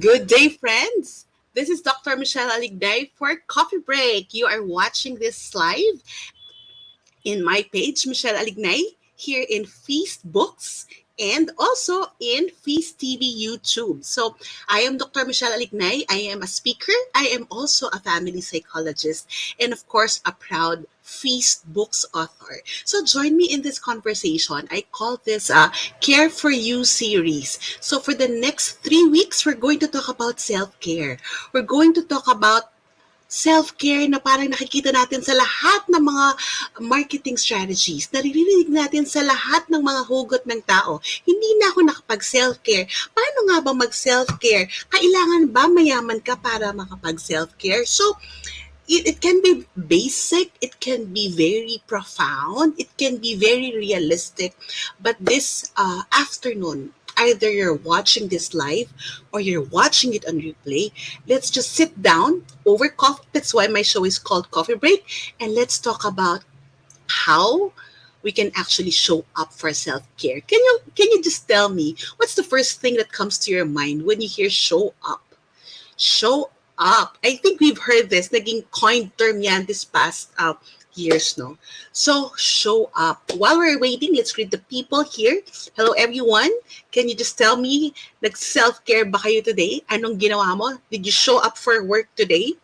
Good day, friends. This is Dr. Michele Alignay for Coffee Break. You are watching this live in my page, Michele Alignay, here in Feast Books and also in Feast TV YouTube. So I am Dr. Michele Alignay. I am a speaker. I am also a family psychologist and of course a proud Feast Books author. So join me in this conversation. I call this a Care for You series. So for the next 3 weeks, we're going to talk about self-care. We're going to talk about self-care na parang nakikita natin sa lahat ng mga marketing strategies, naririnig natin sa lahat ng mga hugot ng tao. Hindi na ako nakapag-self-care. Paano nga ba mag-self-care? Kailangan ba mayaman ka para makapag-self-care? So, it can be basic, it can be very profound, it can be very realistic. But this afternoon, either you're watching this live or you're watching it on replay, let's just sit down over coffee. That's why my show is called Coffee Break. And let's talk about how we can actually show up for self-care. Can you just tell me what's the first thing that comes to your mind when you hear show up? Show up. I think we've heard this. Naging coined term yan this past years, no? So, show up. While we're waiting, let's greet the people here. Hello, everyone. Can you just tell me, nag-self-care ba kayo today? Anong ginawa mo? Did you show up for work today?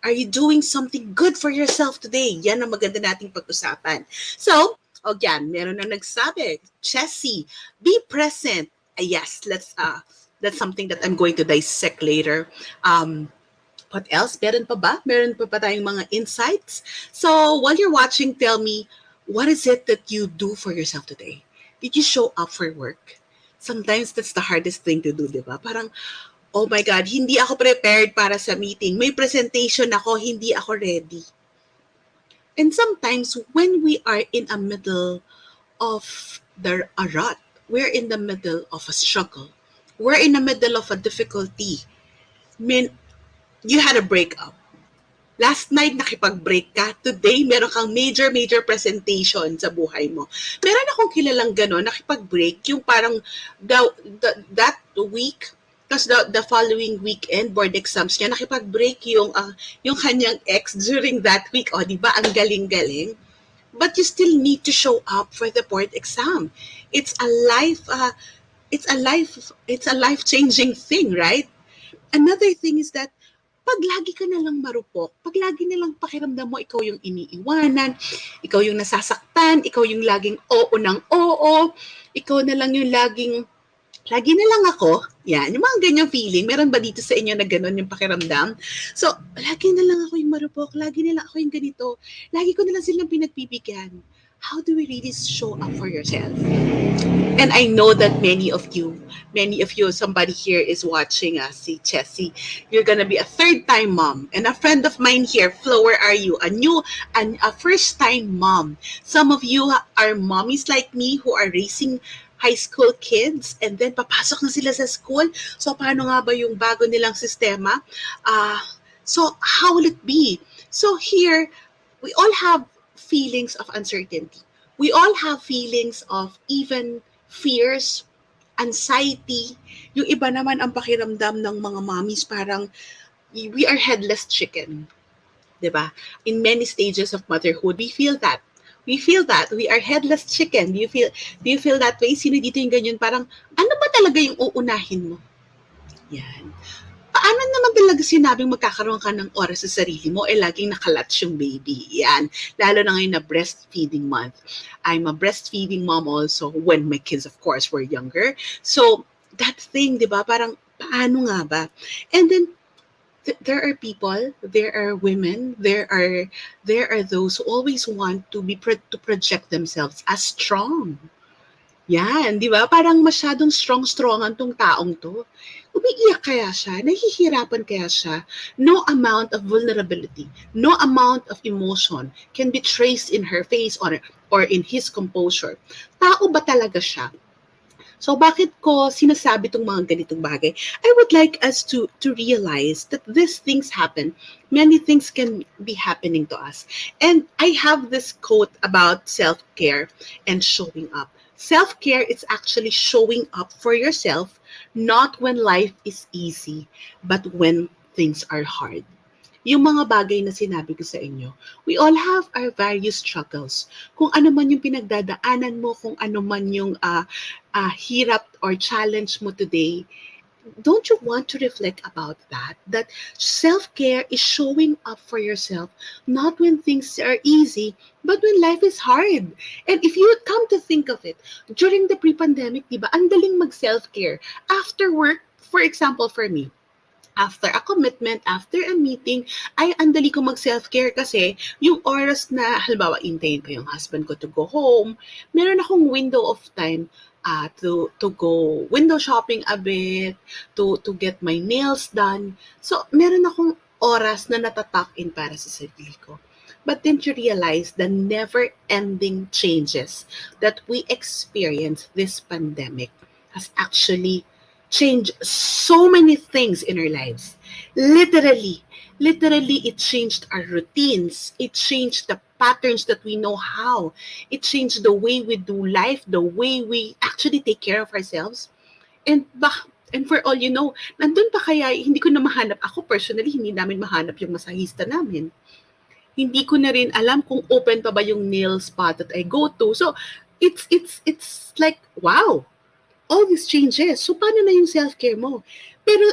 Are you doing something good for yourself today? Yan ang maganda nating pag-usapan. So, yan, meron na nagsabi. Chessy, be present. Yes, that's something that I'm going to dissect later. What else? Meron pa ba? Meron pa tayong mga insights? So, while you're watching, tell me, what is it that you do for yourself today? Did you show up for work? Sometimes that's the hardest thing to do, di ba? Parang, oh my God, hindi ako prepared para sa meeting. May presentation ako, hindi ako ready. And sometimes when we are in a middle of a rut, we're in the middle of a struggle. We're in the middle of a difficulty. I mean, you had a breakup. Last night, nakipag-break ka. Today, meron kang major presentation sa buhay mo. Meron akong kilalang gano'n, nakipag-break, yung parang that week, tapos the following weekend, board exams niya, nakipag-break yung kanyang ex during that week. O, di ba? Ang galing-galing. But you still need to show up for the board exam. It's a life-changing thing, right? Another thing is that pag lagi ka na lang marupok, pag lagi na lang pakiramdam mo ikaw yung iniiwanan, ikaw yung nasasaktan, ikaw yung laging oo ng oo, ikaw na lang yung lagi na lang ako. Yan, yung mga ganyang feeling. Meron ba dito sa inyo na gano'n yung pakiramdam? So, lagi na lang ako yung marupok, lagi na lang ako yung ganito, lagi ko na lang silang pinagbibigyan. How do we really show up for yourself? And I know that many of you, somebody here is watching us, see Chessy. You're gonna be a third-time mom. And a friend of mine here, Flo, where are you? A first-time mom. Some of you are mommies like me who are raising high school kids and then papasok na sila sa school. So, paano nga ba yung bago nilang sistema? So, how will it be? So, here, we all have feelings of uncertainty. We all have feelings of even fears, anxiety. Yung iba naman ang pakiramdam ng mga mommies parang we are headless chicken. Diba? In many stages of motherhood, we feel that. We feel that. We are headless chicken. Do you feel that way? Sino dito yung ganyan? Parang, ano ba talaga yung uunahin mo? Yan. Paano naman talaga sinabing magkakaroon ka ng oras sa sarili mo laging nakalatch yung baby? Yan. Lalo na ngayon na breastfeeding month. I'm a breastfeeding mom also when my kids, of course, were younger. So, that thing, di ba? Parang, paano nga ba? And then, there are people, there are women, there are those who always want to to project themselves as strong. Yan, di ba? Parang masyadong strong-strongan tong taong to. Umiiyak kaya siya? Nahihirapan kaya siya? No amount of vulnerability, no amount of emotion can be traced in her face or in his composure. Tao ba talaga siya? So bakit ko sinasabi itong mga ganitong bagay? I would like us to realize that these things happen. Many things can be happening to us. And I have this quote about self-care and showing up. Self-care is actually showing up for yourself Not when life is easy, but when things are hard. Yung mga bagay na sinabi ko sa inyo, we all have our various struggles. Kung ano man yung pinagdadaanan mo, kung ano man yung hirap or challenge mo today, don't you want to reflect about that? That self-care is showing up for yourself, not when things are easy, but when life is hard. And if you come to think of it, during the pre-pandemic, di ba, ang daling mag-self-care. After work, for example, for me, after a commitment, after a meeting, ay andali ko mag-self-care kasi yung oras na, halimbawa, intayin ko yung husband ko to go home, meron akong window of time to go window shopping a bit, to get my nails done. So, meron akong oras na natatak in para sa sarili ko. But then you realize the never-ending changes that we experience this pandemic has actually changed so many things in our lives. Literally, literally, it changed our routines. It changed the patterns that we know how. It changed the way we do life, the way we actually take care of ourselves. And and for all you know, nandun pa kaya, hindi ko na mahanap. Ako personally, hindi namin mahanap yung masahista namin. Hindi ko na rin alam kung open pa ba yung nail spot that I go to. So, it's like, wow, all these changes. So, paano na yung self-care mo? Pero,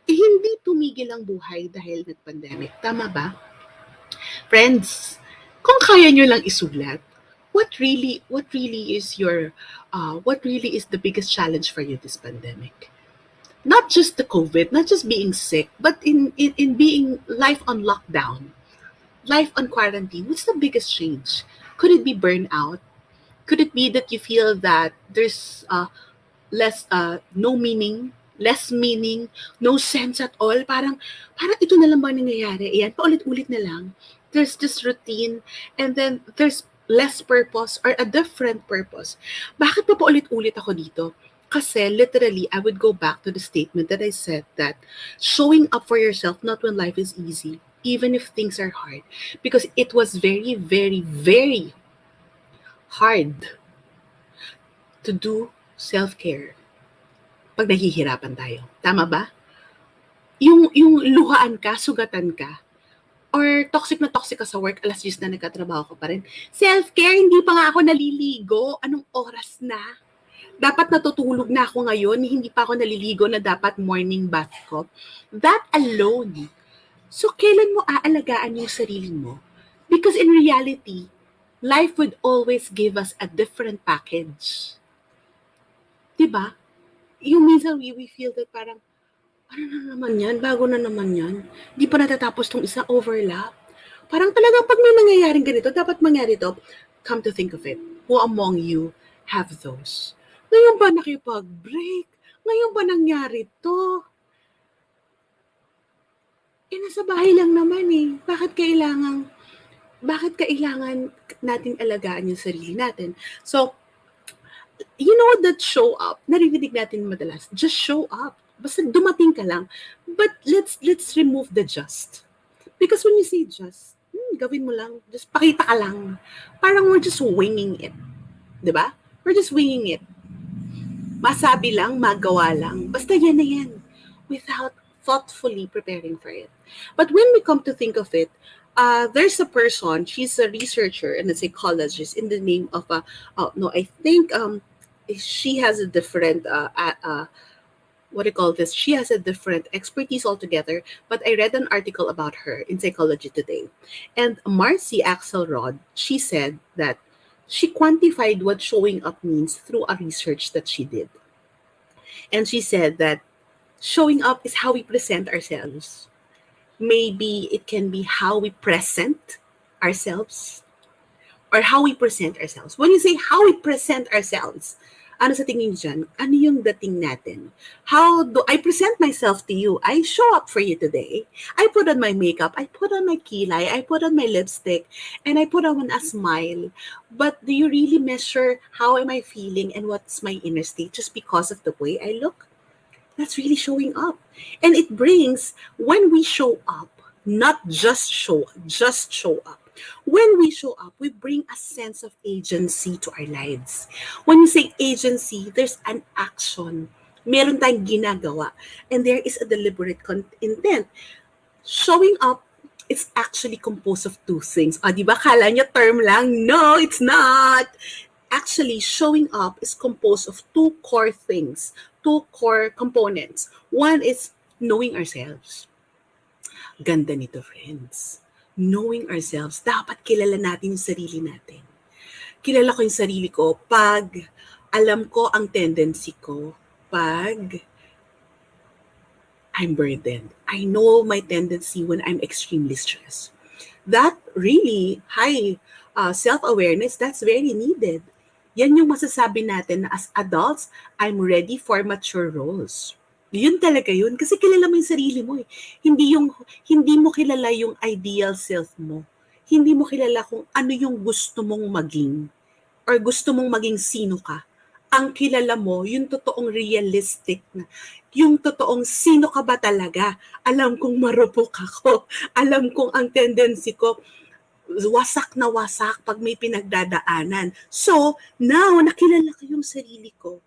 hindi tumigil ang buhay dahil nag-pandemic. Tama ba? Friends, kung kaya nyo lang isulat, what really is the biggest challenge for you this pandemic? Not just the COVID, not just being sick, but in being life on lockdown, life on quarantine. What's the biggest change? Could it be burnout? Could it be that you feel that there's no meaning, less meaning, no sense at all? Parang ito na lang ba nangyayari? Ayan, paulit-ulit na lang. There's this routine, and then there's less purpose or a different purpose. Bakit pa paulit-ulit ako dito? Kasi literally, I would go back to the statement that I said that showing up for yourself, not when life is easy, even if things are hard. Because it was very, very, very hard to do self-care pag nahihirapan tayo. Tama ba? Yung luhaan ka, sugatan ka, or toxic ka sa work, alas 10 na nagkatrabaho ka pa rin. Self-care, hindi pa nga ako naliligo. Anong oras na? Dapat natutulog na ako ngayon, hindi pa ako naliligo na dapat morning bath ko. That alone. So, kailan mo aalagaan yung sarili mo? Because in reality, life would always give us a different package. Diba? Yung minsan we feel that parang, ano na naman yan? Bago na naman yan? Di pa natatapos tong isang overlap? Parang talagang pag may nangyayaring ganito, dapat mangyari to. Come to think of it, who among you have those? Ngayon ba nakipag-break? Ngayon ba nangyari to? Nasa bahay lang naman eh. Bakit kailangan natin alagaan yung sarili natin? So, you know that show up, naririnig natin madalas, just show up. Basta dumating ka lang. But let's remove the just. Because when you say just, gawin mo lang, just pakita ka lang. Parang we're just winging it. 'Di ba? We're just winging it. Masabi lang, magawa lang. Basta yan na yan. Without thoughtfully preparing for it. But when we come to think of it, there's a person, she's a researcher and a psychologist in the name of, no, I think she has a different, what do you call this? She has a different expertise altogether, but I read an article about her in Psychology Today. And Marcy Axelrod, she said that she quantified what showing up means through a research that she did. And she said that showing up is how we present ourselves. Maybe it can be how we present ourselves or how we present ourselves. When you say how we present ourselves, ano sa tingin niyo dyan? Ano yung dating natin? How do I present myself to you? I show up for you today. I put on my makeup. I put on my kilay. I put on my lipstick. And I put on a smile. But do you really measure how am I feeling and what's my inner state just because of the way I look? That's really showing up. And it brings, when we show up, not just show up. When we show up, we bring a sense of agency to our lives. When you say agency, there's an action. Meron tayong ginagawa. And there is a deliberate intent. Showing up is actually composed of two things. Ah, di ba? Kala nyo term lang? No, it's not. Actually, showing up is composed of two core things, two core components. One is knowing ourselves. Ganda nito, friends. Knowing ourselves, dapat kilala natin yung sarili natin. Kilala ko yung sarili ko pag alam ko ang tendency ko, pag I'm burdened. I know my tendency when I'm extremely stressed. That really high self-awareness, that's very needed. Yan yung masasabi natin na as adults, I'm ready for mature roles. Yun talaga yun. Kasi kilala mo yung sarili mo eh. Hindi mo kilala yung ideal self mo. Hindi mo kilala kung ano yung gusto mong maging or gusto mong maging sino ka. Ang kilala mo, yung totoong realistic na, yung totoong sino ka ba talaga. Alam kong marupok ako. Alam kong ang tendency ko, wasak na wasak pag may pinagdadaanan. So, now, nakilala ko yung sarili ko.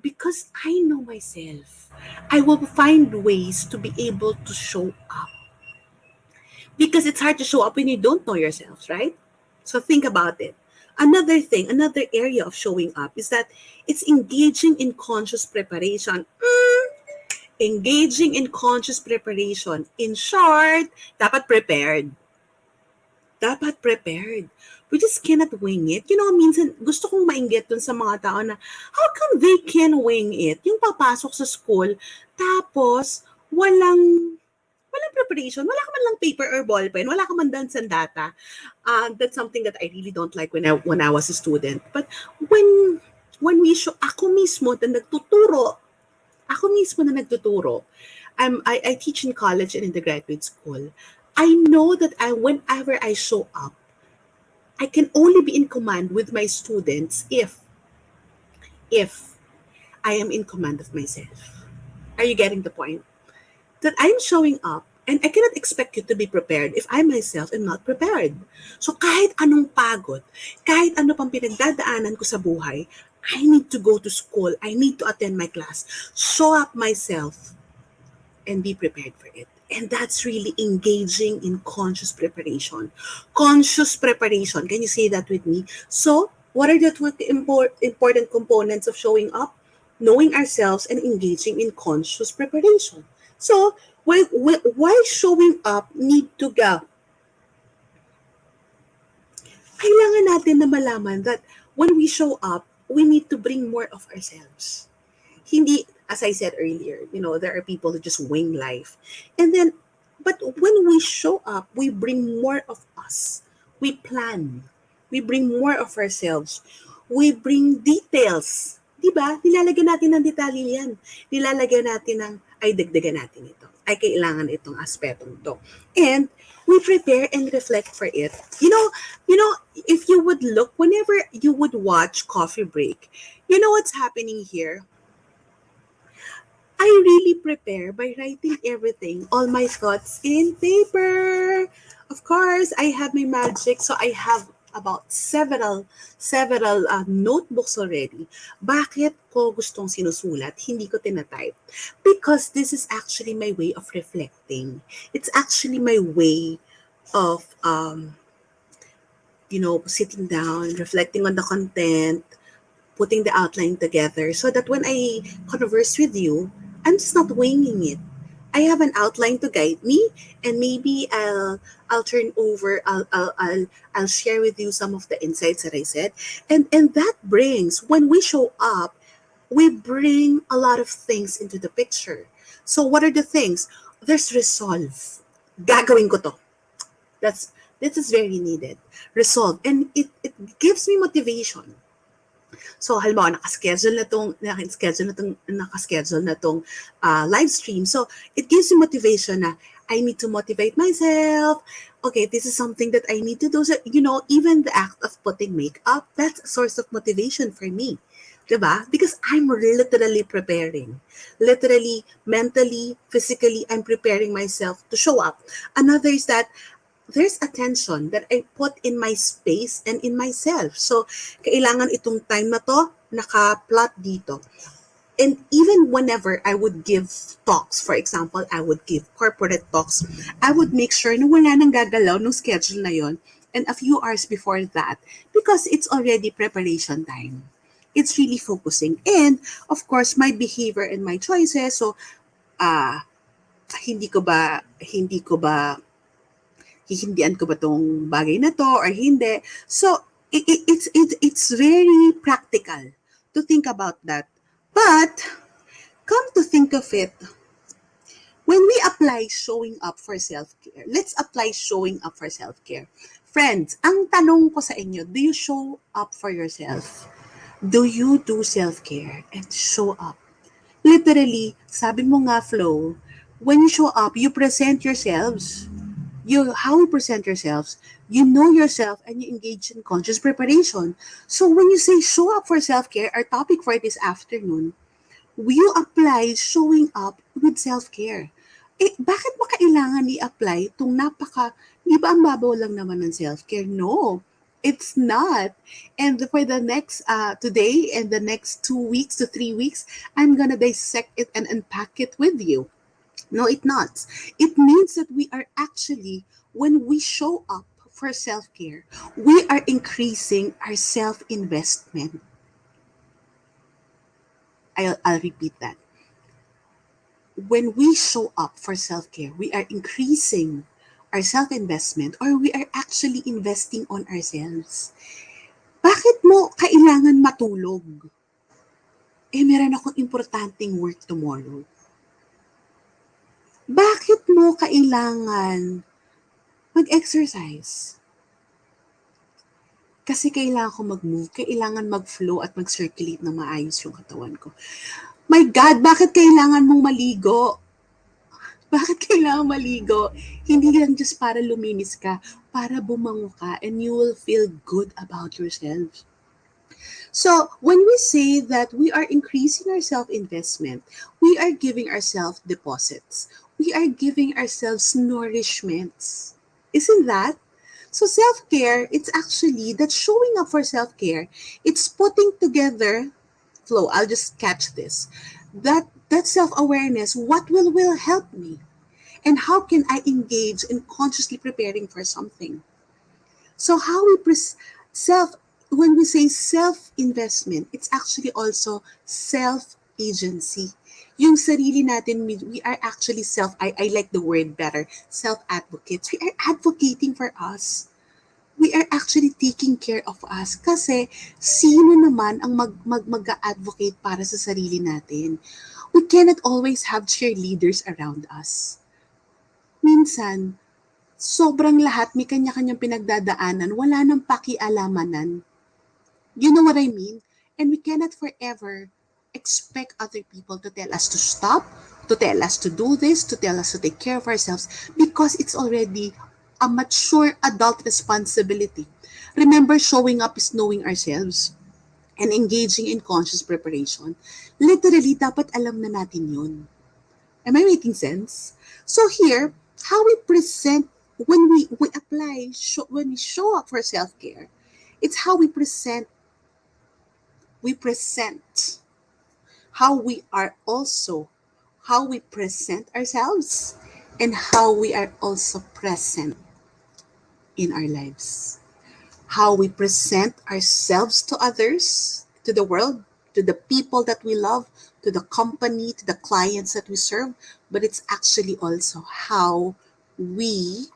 Because I know myself, I will find ways to be able to show up. Because it's hard to show up when you don't know yourself, right? So think about it. Another thing, another area of showing up is that it's engaging in conscious preparation. Engaging in conscious preparation. In short, dapat prepared. Dapat prepared. We just cannot wing it. You know, minsan gusto kong mainggit dun sa mga tao na how come they can wing it? Yung papasok sa school, tapos walang preparation, wala ka man lang paper or ballpen, wala ka man dun sa data. That's something that I really don't like when I was a student. But when we show, ako mismo na nagtuturo, I teach in college and in the graduate school. I know that whenever I show up, I can only be in command with my students if I am in command of myself. Are you getting the point? That I'm showing up and I cannot expect you to be prepared if I myself am not prepared. So kahit anong pagod, kahit ano pang pinagdadaanan ko sa buhay, I need to go to school. I need to attend my class. Show up myself and be prepared for it. And that's really engaging in conscious preparation. Conscious preparation. Can you say that with me? So, what are the two important components of showing up? Knowing ourselves and engaging in conscious preparation. So, why showing up need to go? Kailangan natin na malaman that when we show up, we need to bring more of ourselves. Hindi, as I said earlier, there are people who just wing life. But when we show up, we bring more of us. We plan. We bring more of ourselves. We bring details. Diba? Nilalagyan natin ng detalye yan. Nilalagyan natin ng, ay, dagdagan natin ito. Ay, kailangan itong aspetong to. And we prepare and reflect for it. If you would look, whenever you would watch Coffee Break, you know what's happening here? I really prepare by writing everything, all my thoughts in paper. Of course, I have my magic, so I have about several notebooks already. Bakit ko gustong sinusulat? Hindi ko tinatype. Because this is actually my way of reflecting. It's actually my way of, sitting down, reflecting on the content, putting the outline together so that when I converse with you, I'm just not winging it. I have an outline to guide me, and maybe I'll turn over. I'll share with you some of the insights that I said, and that brings, when we show up, we bring a lot of things into the picture. So what are the things? There's resolve. Gagawin ko to. This is very needed. Resolve, and it gives me motivation. So, halimbawa, nakaschedule na tong live stream. So, it gives you motivation na I need to motivate myself. Okay, this is something that I need to do. So, even the act of putting makeup, that's a source of motivation for me. Diba? Because I'm literally preparing. Literally, mentally, physically, I'm preparing myself to show up. Another is that there's attention that I put in my space and in myself. So, kailangan itong time na to, naka-plot dito. And even whenever I would give talks, for example, I would give corporate talks, I would make sure na wala nang gagalaw nung schedule na yon and a few hours before that because it's already preparation time. It's really focusing. And of course, my behavior and my choices. So, ah, hindi ko ba hihindian ko ba tong bagay na to or hindi. So, it's very practical to think about that. But come to think of it, when we apply showing up for self-care, let's apply showing up for self-care. Friends, ang tanong ko sa inyo, do you show up for yourself? Do you do self-care and show up? Literally, sabi mo nga, Flo, when you show up, you present yourselves. How you present yourselves, you know yourself and you engage in conscious preparation. So when you say show up for self-care, our topic for this afternoon, you apply showing up with self-care. Bakit mo kailangan i-apply itong di ba ang babaw lang naman ng self-care? No, it's not. And for the next, today and the next 2 weeks to 3 weeks, I'm gonna dissect it and unpack it with you. No, it not. It means that we are actually, when we show up for self-care, we are increasing our self-investment. I'll repeat that. When we show up for self-care, we are increasing our self-investment or we are actually investing on ourselves. Bakit mo kailangan matulog? Meron akong importanteng work tomorrow. Bakit mo kailangan mag-exercise? Kasi kailangan ko mag-move, kailangan mag-flow at mag-circulate na maayos yung katawan ko. My God, bakit kailangan mong maligo? Bakit kailangan maligo? Hindi lang just para luminis ka, para bumango ka and you will feel good about yourself. So, when we say that we are increasing our self-investment, we are giving ourselves deposits. We are giving ourselves nourishments. Isn't that? So self-care, it's actually that showing up for self-care. It's putting together, Flo, I'll just catch this. That self-awareness, what will help me? And how can I engage in consciously preparing for something? So how we self when we say self-investment, it's actually also self-agency. Yung sarili natin, we are actually I like the word better, self-advocates. We are advocating for us. We are actually taking care of us. Kasi, sino naman ang mag-advocate para sa sarili natin? We cannot always have cheerleaders around us. Minsan, sobrang lahat may kanya-kanyang pinagdadaanan, wala nang pakialamanan. You know what I mean? And we cannot forever expect other people to tell us to stop, to tell us to do this, to tell us to take care of ourselves because it's already a mature adult responsibility. Remember, showing up is knowing ourselves and engaging in conscious preparation. Literally, dapat alam na natin yun. Am I making sense? So here, how we present when we apply, when we show up for self-care, it's how we present how we are also, how we present ourselves and how we are also present in our lives. How we present ourselves to others, to the world, to the people that we love, to the company, to the clients that we serve, but it's actually also how we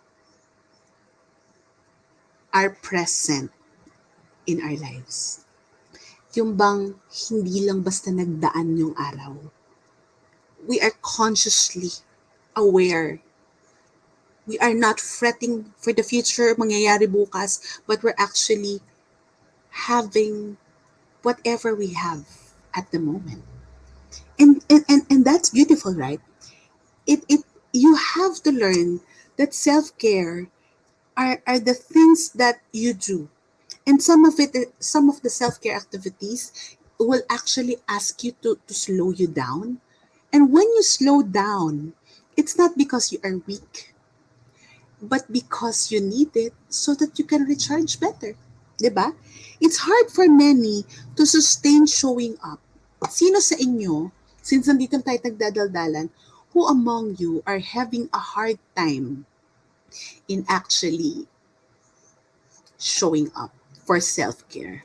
are present in our lives. Yung bang hindi lang basta nagdaan yung araw. We are consciously aware. We are not fretting for the future, mangyayari bukas, but we're actually having whatever we have at the moment. And that's beautiful, right? It you have to learn that self-care are the things that you do. And some of the self-care activities will actually ask you to slow you down. And when you slow down, it's not because you are weak, but because you need it so that you can recharge better. Diba? It's hard for many to sustain showing up. Sino sa inyo, since nandito tayo nagdadaldalan, who among you are having a hard time in actually showing up for self-care?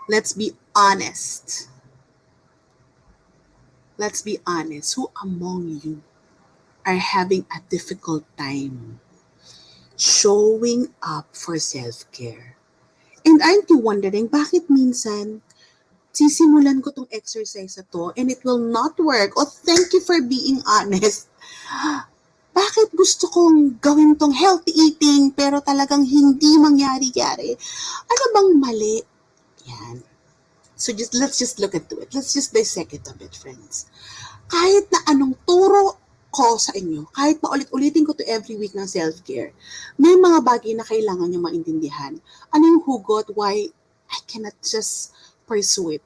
Let's be honest. Let's be honest. Who among you are having a difficult time showing up for self-care? And aren't you wondering, bakit minsan sisimulan ko tong exercise na to and it will not work? Oh, thank you for being honest. Bakit gusto kong gawin tong healthy eating pero talagang hindi mangyari-yari? Ano bang mali? Yan. So let's just look into it. Let's just dissect it a bit, friends. Kahit na anong turo ko sa inyo, kahit na ulit-ulitin ko to every week ng self-care, may mga bagay na kailangan nyo maintindihan. Ano yung hugot? Why I cannot just pursue it?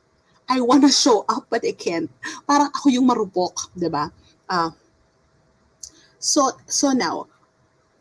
I wanna show up but I can't. Parang ako yung marupok, di ba? So now,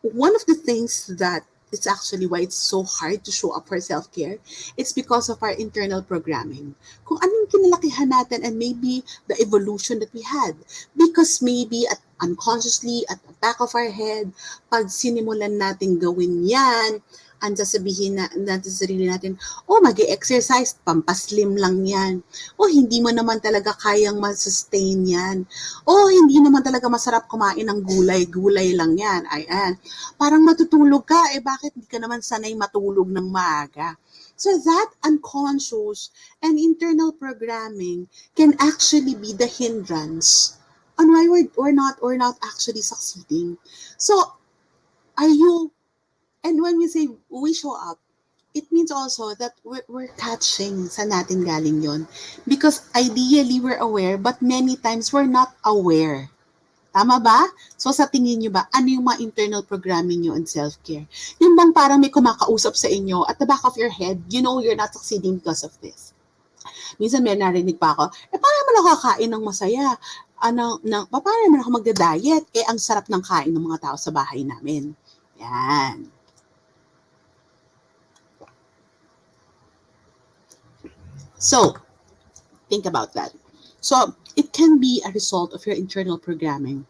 one of the things that it's actually why it's so hard to show up for self-care, it's because of our internal programming. Kung anong kinalakihan natin and maybe the evolution that we had. Because maybe unconsciously, at the back of our head, pag sinimulan natin gawin yan, ang sasabihin natin sa sarili natin, oh, mag-exercise, pampaslim lang yan. Oh, hindi mo naman talaga kayang masustain yan. Oh, hindi naman talaga masarap kumain ng gulay, gulay lang yan. Ayan. Parang matutulog ka, bakit hindi ka naman sanay matulog ng maaga? So that unconscious and internal programming can actually be the hindrance on why we're not actually succeeding. So, are you, and when we say we show up, it means also that we're catching sa natin galing yon. Because ideally, we're aware, but many times we're not aware. Tama ba? So sa tingin nyo ba, ano yung mga internal programming nyo in self-care? Yung bang parang may kumakausap sa inyo at the back of your head, you know you're not succeeding because of this. Minsan may narinig pa ako, paano naman ako kakain ng masaya? Paano naman ako magda-diet? Ang sarap ng kain ng mga tao sa bahay namin. Yan. So, think about that. So, it can be a result of your internal programming.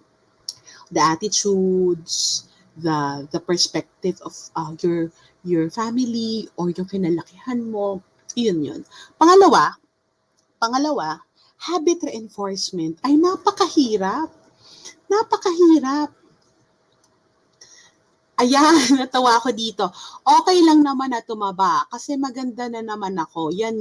The attitudes, the perspective of your family or yung kinalakihan mo. Yun. Pangalawa, habit reinforcement ay napakahirap. Napakahirap. Ayan, natawa ako dito. Okay lang naman na tumaba kasi maganda na naman ako. Yan.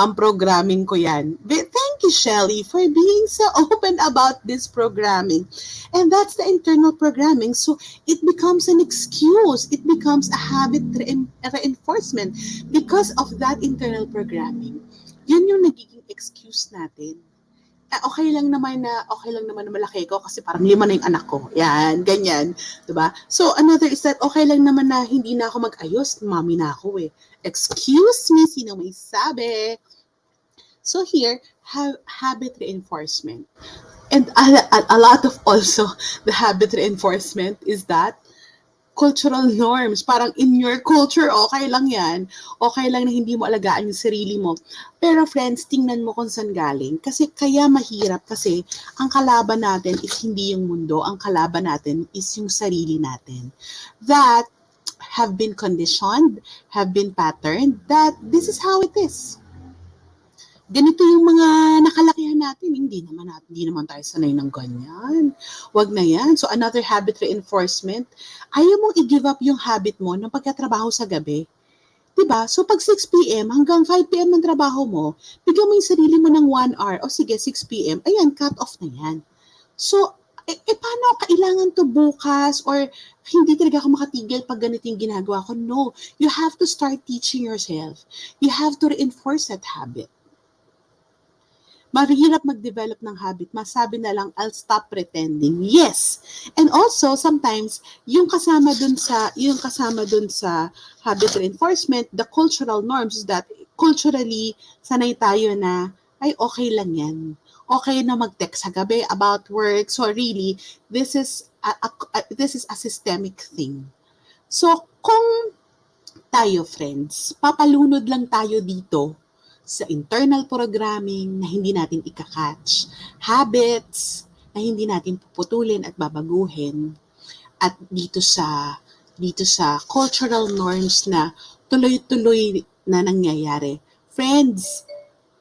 Ang programming ko yan. Thank you, Shelly, for being so open about this programming. And that's the internal programming. So it becomes an excuse. It becomes a habit reinforcement because of that internal programming. Yan yung nagiging excuse natin. Okay lang naman na malaki ko kasi parang 5 na yung anak ko. Yan, ganyan, 'di ba? So another is that okay lang naman na hindi na ako mag-ayos, mommy na ako eh. Excuse me, sino may sabi? So here, habit reinforcement. And a lot of also the habit reinforcement is that cultural norms. Parang in your culture, okay lang yan. Okay lang na hindi mo alagaan yung sarili mo. Pero friends, tingnan mo kung saan galing. Kasi kaya mahirap kasi ang kalaban natin is hindi yung mundo. Ang kalaban natin is yung sarili natin. That have been conditioned, have been patterned, that this is how it is. Ganito yung mga nakalakihan natin, hindi naman tayo sanay ng ganyan. Wag na yan. So another habit reinforcement, ayaw mong i-give up yung habit mo ng pagkatrabaho sa gabi. 'Di ba? So pag 6 p.m. hanggang 5 p.m. ng trabaho mo, bigyan mo yung sarili mo ng 1 hour. O sige, 6 p.m. Ayan, cut off na yan. So, paano kailangan to bukas or hindi talaga ako makatigil pag ganito yung ginagawa ko? No, you have to start teaching yourself. You have to reinforce that habit. Mahirap mag-develop ng habit, masabi na lang, I'll stop pretending. Yes. And also, sometimes, yung kasama dun sa habit reinforcement, the cultural norms is that culturally, sanay tayo na, ay, okay lang yan. Okay na mag-text sa gabi about work. So really, this is a systemic thing. So, kung tayo, friends, papalunod lang tayo dito sa internal programming na hindi natin ikakatch, habits na hindi natin puputulin at babaguhin, at dito sa cultural norms na tuloy-tuloy na nangyayari. Friends,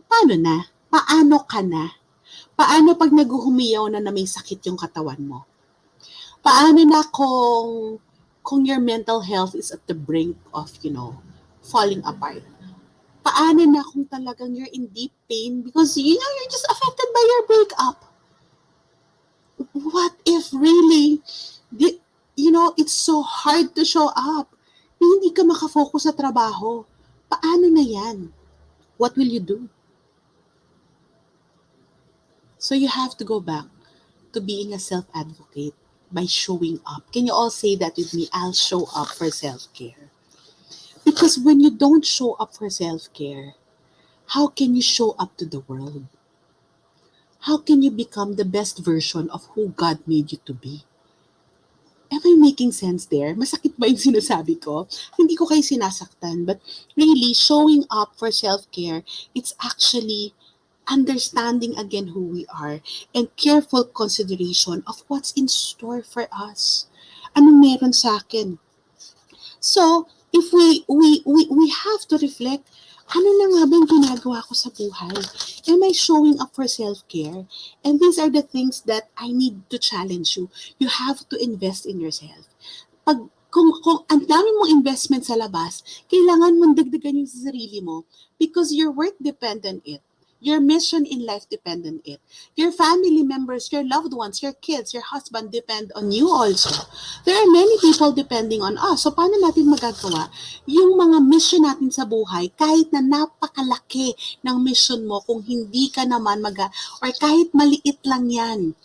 paano na? Paano ka na? Paano pag naghuhumiyaw na may sakit yung katawan mo? Paano na kung your mental health is at the brink of, falling apart? Paano na kung talagang you're in deep pain because, you're just affected by your breakup? What if really, di, it's so hard to show up? Hindi ka makafocus sa trabaho. Paano na yan? What will you do? So you have to go back to being a self-advocate by showing up. Can you all say that with me? I'll show up for self-care. Because when you don't show up for self-care, how can you show up to the world? How can you become the best version of who God made you to be? Am I making sense there? Masakit ba yung sinasabi ko? Hindi ko kayo sinasaktan. But really, showing up for self-care, it's actually understanding again who we are and careful consideration of what's in store for us. Anong meron sa akin? So, if we have to reflect, ano na nga ba yung ginagawa ko sa buhay? Am I showing up for self-care? And these are the things that I need to challenge you. You have to invest in yourself. Kung ang dami mong investment sa labas, kailangan mong dagdagan yung sa sarili mo because your work depend on it. Your mission in life depend on it. Your family members, your loved ones, your kids, your husband depend on you also. There are many people depending on us. So, paano natin magagawa yung mga mission natin sa buhay kahit na napakalaki ng mission mo kung hindi ka naman or kahit maliit lang yan,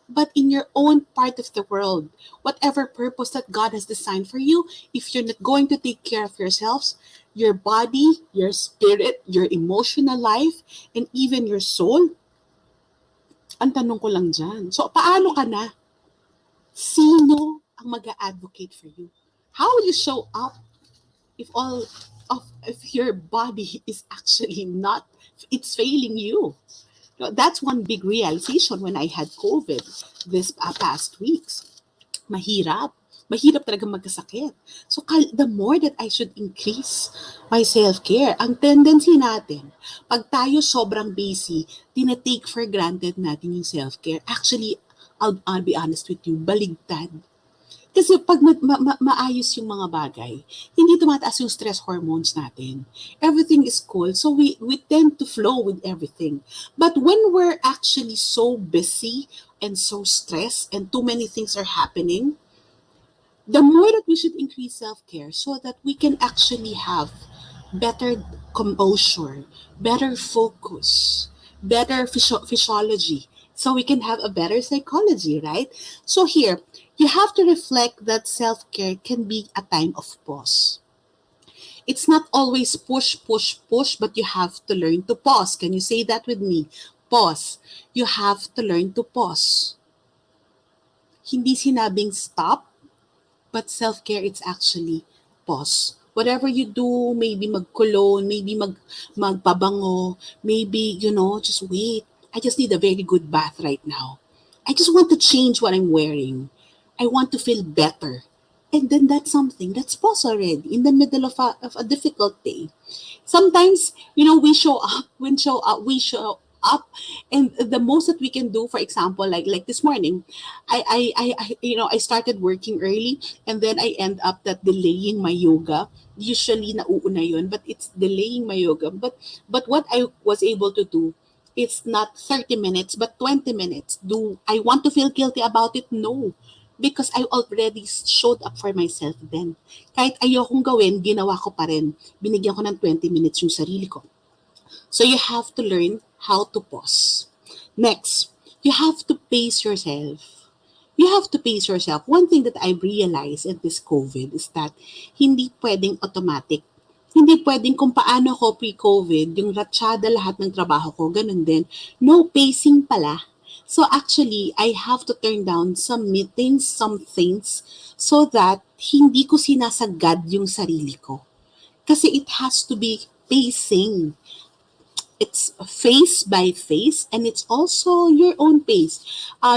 but in your own part of the world, whatever purpose that God has designed for you, if you're not going to take care of yourselves, your body, your spirit, your emotional life, and even your soul, ang tanong ko lang dyan, so paano ka na? Sino ang mag-a-advocate for you? How will you show up if your body is actually not, it's failing you? That's one big realization when I had COVID this past weeks. Mahirap. Mahirap talaga magkasakit. So, the more that I should increase my self-care, ang tendency natin, pag tayo sobrang busy, tinatake for granted natin yung self-care. Actually, I'll be honest with you, baligtad. Kasi pag maayos yung mga bagay, hindi tumataas yung stress hormones natin. Everything is cool, so we tend to flow with everything. But when we're actually so busy and so stressed and too many things are happening, the more that we should increase self-care so that we can actually have better composure, better focus, better physiology, so we can have a better psychology, right? So here, you have to reflect that self-care can be a time of pause. It's not always push, push, push, but you have to learn to pause. Can you say that with me? Pause. You have to learn to pause. Hindi sinabing stop, but self-care, it's actually pause. Whatever you do, maybe mag-cologne, maybe magpabango, maybe, just wait. I just need a very good bath right now. I just want to change what I'm wearing. I want to feel better. And then that's something. That's pause already in the middle of a difficult day. Sometimes, we show up, and the most that we can do, for example, like this morning, I started working early, and then I end up that delaying my yoga. Usually nauuna yun, but it's delaying my yoga. But what I was able to do, it's not 30 minutes but 20 minutes. Do I want to feel guilty about it? No, because I already showed up for myself then. Kahit ayokong gawin, ginawa ko pa rin. Binigyan ko ng 20 minutes yung sarili ko. So you have to learn how to pause. Next, you have to pace yourself. You have to pace yourself. One thing that I realized in this COVID is that hindi pwedeng automatic. Hindi pwedeng kung paano ako pre-COVID, yung ratsyada lahat ng trabaho ko, ganun din. No, pacing pala. So actually, I have to turn down some meetings, some things, so that hindi ko sinasagad yung sarili ko. Kasi it has to be pacing. It's phase by phase, and it's also your own pace.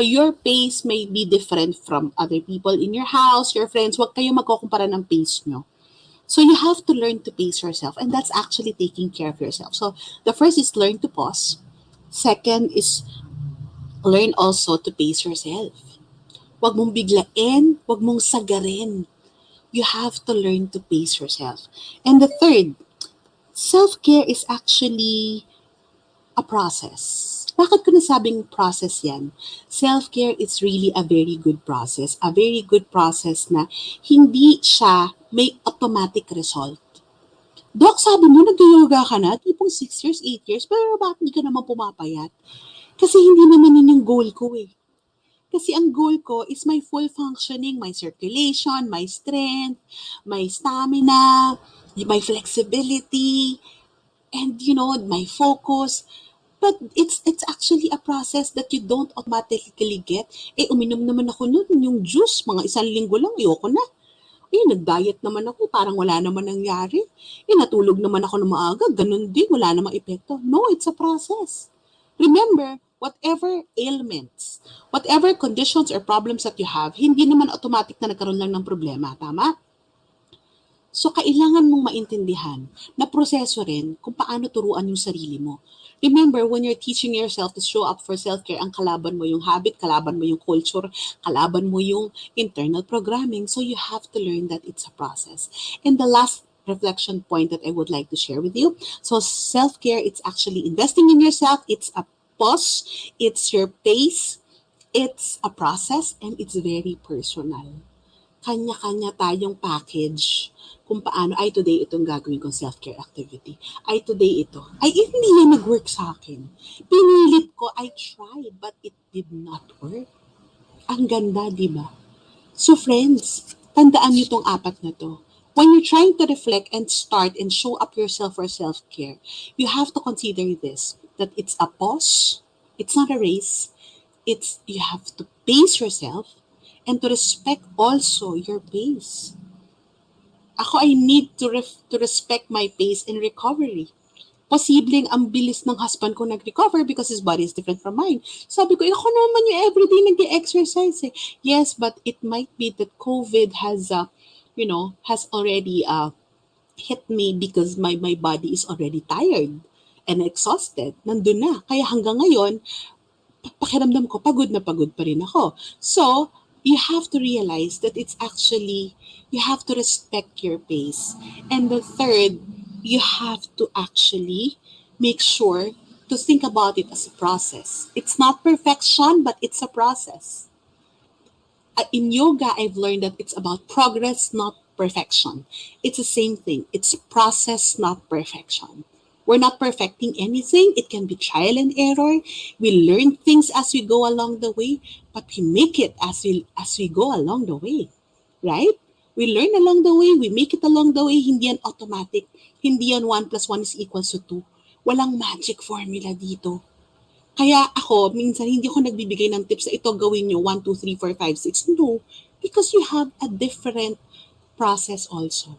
Your pace may be different from other people in your house, your friends. Huwag kayo magkukumpara ng pace nyo. So you have to learn to pace yourself, and that's actually taking care of yourself. So the first is learn to pause. Second is learn also to pace yourself. Huwag mong biglain, huwag mong sagarin. You have to learn to pace yourself. And the third, self-care is actually a process. Bakit ko nasabing process yan? Self-care is really a very good process. A very good process na hindi siya may automatic result. Dok, sabi mo, nag-yoga ka na, tipong 6 years, 8 years, pero bakit hindi ka naman pumapayat? Kasi hindi naman yun yung goal ko eh. Kasi ang goal ko is my full functioning, my circulation, my strength, my stamina, my flexibility, and my focus. But it's actually a process that you don't automatically get. Uminom naman ako nun, yung juice, mga 1 linggo lang, ayoko na. Nag-diet naman ako, parang wala naman nangyari. Natulog naman ako ng maaga, ganun din, wala namang epekto. No, it's a process. Remember, whatever ailments, whatever conditions or problems that you have, hindi naman automatic na nagkaroon lang ng problema, tama? So, kailangan mong maintindihan na proseso rin kung paano turuan yung sarili mo. Remember, when you're teaching yourself to show up for self-care, ang kalaban mo yung habit, kalaban mo yung culture, kalaban mo yung internal programming. So, you have to learn that it's a process. And the last reflection point that I would like to share with you. So, self-care, it's actually investing in yourself. It's a pause. It's your pace. It's a process, and it's very personal. Kanya-kanya tayong package kung paano, ay today itong gagawin kong self-care activity. Ay today ito. Ay hindi yan nag-work sa akin. Pinilit ko, I tried, but it did not work. Ang ganda, di ba? So friends, tandaan niyo tong 4 na to. When you're trying to reflect and start and show up yourself for self-care, you have to consider this, that it's a pause, it's not a race, it's you have to pace yourself and to respect also your pace. Ako, I need to respect my pace in recovery. Posibleng ang bilis ng husband ko nag-recover because his body is different from mine. Sabi ko, ako naman yung everyday nag-exercise eh. Yes, but it might be that COVID has already hit me because my body is already tired and exhausted. Nandun na. Kaya hanggang ngayon, pakiramdam ko, pagod na pagod pa rin ako. So, you have to realize that it's actually, you have to respect your pace. And the third, you have to actually make sure to think about it as a process. It's not perfection, but it's a process. In yoga, I've learned that it's about progress, not perfection. It's the same thing. It's process, not perfection. We're not perfecting anything. It can be trial and error. We learn things as we go along the way, but we make it as we go along the way. Right? We learn along the way. We make it along the way. Hindi yan automatic. Hindi yan 1 plus 1 is equals to 2. Walang magic formula dito. Kaya ako, minsan hindi ako nagbibigay ng tips na ito gawin nyo 1, 2, 3, 4, 5, 6. No, because you have a different process also.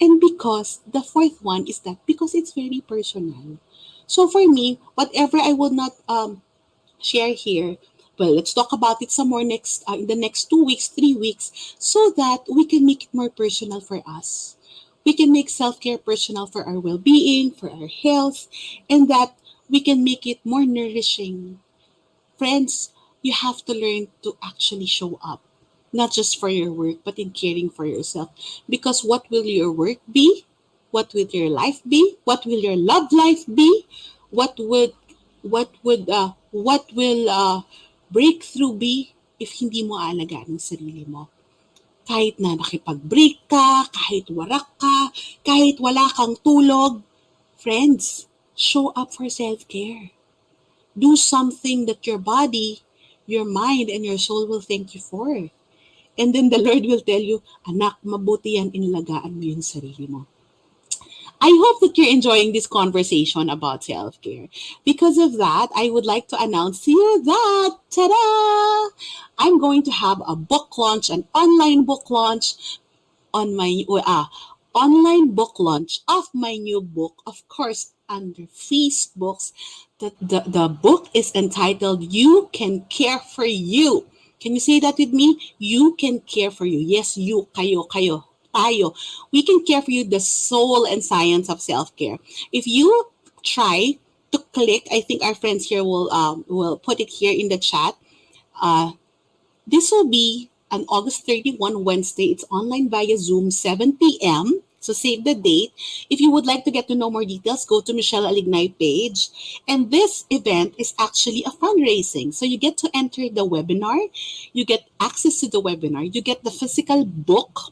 And because the fourth one is that because it's very personal. So for me, whatever I will not share here, well, let's talk about it some more in the next 2 weeks, 3 weeks, so that we can make it more personal for us. We can make self-care personal for our well-being, for our health, and that we can make it more nourishing. Friends, you have to learn to actually show up, not just for your work, but in caring for yourself. Because what will your work be? What will your life be? What will your love life be? What will breakthrough be if hindi mo aalagaan ang sarili mo? Kahit na nakipag-break ka, kahit warak ka, kahit wala kang tulog, friends, show up for self-care. Do something that your body, your mind, and your soul will thank you for. And then the Lord will tell you, anak, mabuti yan, inalagaan mo yung sarili mo. I hope that you're enjoying this conversation about self-care. Because of that, I would like to announce to you that, ta-da! I'm going to have a book launch, an online book launch on my online book launch of my new book. Of course, under Feast Books. The book is entitled You Can Care for You. Can you say that with me? You can care for you. Yes, you, kayo, tayo. We can care for you, the soul and science of self-care. If you try to click, I think our friends here will put it here in the chat. Uh, this will be on August 31, Wednesday. It's online via Zoom, 7 p.m. So save the date. If you would like to get to know more details, go to Michelle Alignay page. And this event is actually a fundraising. So you get to enter the webinar, you get access to the webinar, you get the physical book,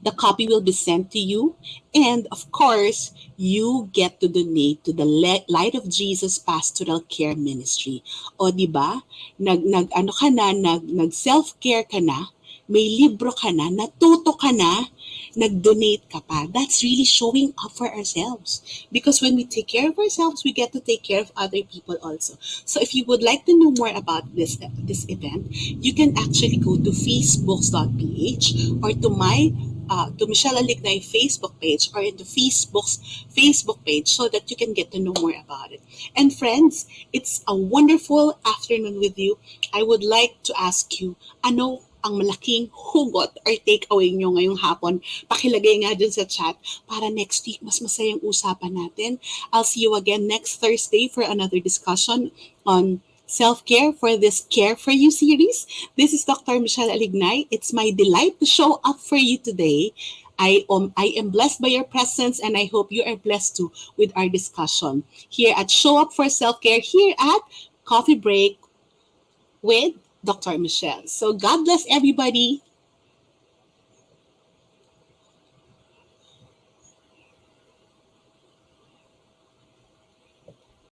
the copy will be sent to you. And of course, you get to donate to the Light of Jesus Pastoral Care Ministry. O di ba? Ano ka na, nag self-care ka na, may libro ka na, natuto ka na, nag-donate ka pa. That's really showing up for ourselves. Because when we take care of ourselves, we get to take care of other people also. So if you would like to know more about this event, you can actually go to feastbooks.ph or to Michelle Alignay Facebook page or into Facebook's Facebook page so that you can get to know more about it. And friends, it's a wonderful afternoon with you. I would like to ask you, ano ang malaking hugot or takeaway nyo ngayong hapon? Pakilagay nga dun sa chat para next week mas masayang usapan natin. I'll see you again next Thursday for another discussion on self-care for this Care for You series. This is Dr. Michelle Alignay. It's my delight to show up for you today. I am blessed by your presence and I hope you are blessed too with our discussion here at Show Up for Self-Care here at Coffee Break with Dr. Michelle. So God bless everybody.